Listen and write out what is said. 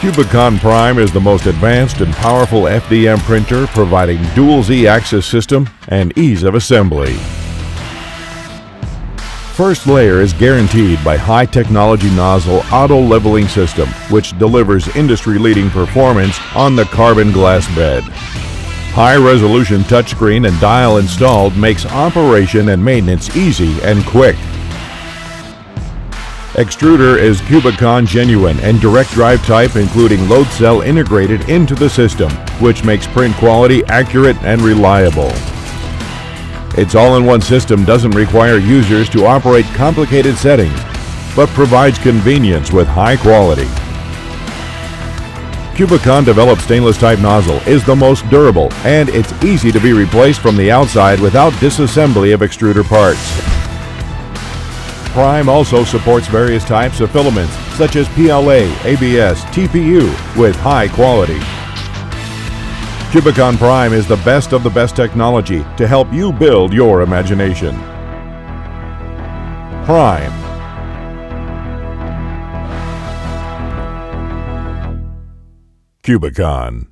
Cubicon Prime is the most advanced and powerful FDM printer, providing dual Z-axis system and ease of assembly. First layer is guaranteed by high-technology nozzle auto-leveling system, which delivers industry-leading performance on the carbon glass bed. High-resolution touchscreen and dial installed makes operation and maintenance easy and quick. Extruder is Cubicon Genuine and direct drive type, including load cell integrated into the system, which makes print quality accurate and reliable. Its all-in-one system doesn't require users to operate complicated settings, but provides convenience with high quality. Cubicon developed stainless type nozzle is the most durable, and it's easy to be replaced from the outside without disassembly of extruder parts. Prime also supports various types of filaments such as PLA, ABS, TPU with high quality. Cubicon Prime is the best of the best technology to help you build your imagination. Prime. Cubicon.